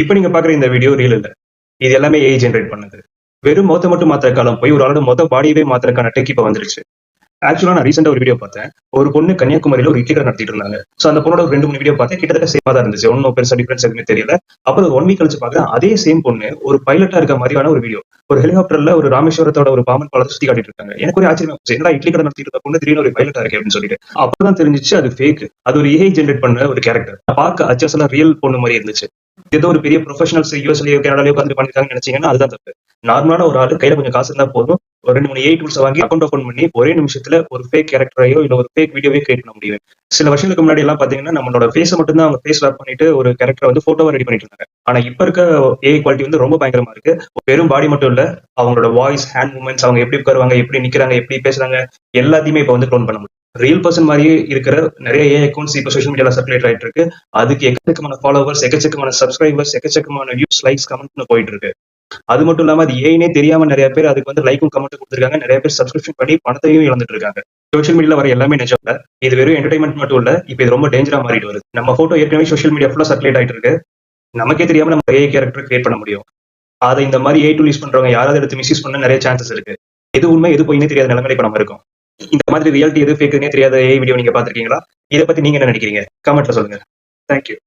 இப்ப நீங்க பாக்குற இந்த வீடியோ ரியல் இல்ல. இது எல்லாமே ஏஐ ஜெனரேட் பண்ணது. வெறும் முகத்த மட்டும் மாத்துற காலம் போய் ஒரு ஆளோட மொத்த பாடியவே மாத்துறதுக்கான டெக் இப்ப வந்துருச்சு. ஆக்சுவலா நான் ரீசெண்டா ஒரு வீடியோ பார்த்தேன். ஒரு பொண்ணு கன்னியாகுமரியில ஒரு இட்லி கடை நடத்திட்டு இருந்தாங்க. சோ அந்த பொண்ணோட ஒரு 2, 3 வீடியோ பார்த்தேன். கிட்டத்தட்ட சேமா தான் இருந்துச்சு. ஒண்ணும் பெருசா டிஃபரன்ஸ் எதுவுமே தெரியல. அப்புறம் ஒரு 1 வீக் கழிச்சு பார்க்கிறேன். அதே சேம் பொண்ணு ஒரு பைலட்டா இருக்க மாதிரியான ஒரு வீடியோ. ஒரு ஹெலிகாப்டர்ல ஒரு ராமேஸ்வரத்தோட ஒரு பாம்பன் பாலத்தை சுத்தி காட்டிட்டு இருக்காங்க. எனக்கு ஒரு ஆச்சரியமா போச்சு. என்னடா இட்லி கடை நடத்திட்டு இருக்க பொண்ணு திடீர்னு ஒரு பைலட்டா இருக்கே அப்படின்னு சொல்லிட்டு. அப்பதான் தெரிஞ்சுச்சு அது ஃபேக். அது ஒரு ஏஐ ஜெனரேட் பண்ண ஒரு கேரக்டர். பார்க்க அச்சசலா ரியல் பொண்ணு மாதிரி இருந்துச்சு. ஏதோ ஒரு பெரிய ப்ரொஃபஷனல்ஸ் யூஎஸ்லயோ கனடாலயோ உட்காந்து பண்ணிருக்காங்கன்னு நினைச்சீங்கன்னா அதுதான் தப்பு. நார்மலான ஒரு ஆளு கையில கொஞ்சம் காசு இருந்தா போதும். ஒரு 2, 3 ஏஐ டூல்ஸ் வாங்கி அக்கௌண்ட் ஓபன் பண்ணி ஒரே நிமிஷத்துல ஒரு ஃபேக் கேரக்டரையோ இல்ல ஒரு ஃபேக் வீடியோவே கிரியேட் பண்ண முடியும். சில வருஷங்களுக்கு முன்னாடி எல்லாம் பாத்தீங்கன்னா நம்மளோட ஃபேஸ மட்டும் தான் அவங்க ஃபேஸ் ஸ்வாப் பண்ணிட்டு ஒரு கேரக்டர் வந்து போட்டோவா ரெடி பண்ணிட்டு இருந்தாங்க. ஆனா இப்ப இருக்க ஏஐ குவாலிட்டி வந்து ரொம்ப பயங்கரமா இருக்கு. வெறும் பாடி மட்டும் இல்ல, அவங்களோட வாய்ஸ், ஹேண்ட் மூவ்மெண்ட்ஸ், அவங்க எப்படி உட்காருவாங்க, எப்படி நிக்கிறாங்க, எப்படி பேசுறாங்க, எல்லாத்தையுமே இப்ப வந்து க்ளோன் பண்ண முடியும். ரியல் பர்சன் மாதிரியே இருக்கிற நிறைய ஏஐ அக்கௌண்ட்ஸ் இப்ப சோஷியல் மீடியால சர்க்குலேட் ஆயிட்டு இருக்கு. அதுக்கு எக்கச்சக்கமான ஃபாலோவர்ஸ், எக்கச்சக்கமான சப்ஸ்கிரைபர்ஸ், எக்கச்சக்கமான வியூஸ், லைக்ஸ், கமெண்ட்னு போயிட்டு இருக்கு. அது மட்டும் இல்லாம அது ஏஐனே தெரியாம நிறைய பேர் அதுக்கு வந்து லைக்கும் கமெண்ட் கொடுத்துருக்காங்க. நிறைய பேர் சப்ஸ்கிரிப்ஷன் பண்ணி பணத்தையும் இழந்துட்டு இருக்காங்க. சோஷியல் மீடியால வர எல்லாமே நிஜம் இல்ல. இது வெறும் என்டர்டைன்மெண்ட் மட்டும் இல்ல. இப்ப இது ரொம்ப டேஞ்சரா மாறிட்டு வருது. நம்ம போட்டோ ஏற்கனவே சோஷியல் மீடியா ஃபுல்லா சர்க்குலேட் ஆயிட்டு இருக்கு. நமக்கே தெரியாம நம்ம ஏஐ கேரக்டர் கிரியேட் பண்ண முடியும். அதை இந்த மாதிரி ஏஐ டூல் யூஸ் பண்றவங்க யாராவது எடுத்து மிஸ்யூஸ் பண்ண நிறைய சான்சஸ் இருக்கு. எது உண்மை எது பொய்னே தெரியாத நிலைமையில இப்ப நம்ம இருக்கோம். இந்த மாதிரி ரியாலிட்டி எது ஃபேக்குன்னே தெரியாத ஏஐ வீடியோ நீங்க பாத்திருக்கீங்களா? இதை பத்தி நீங்க என்ன நினைக்கிறீங்க? கமெண்ட்ல சொல்லுங்க. தேங்க்யூ.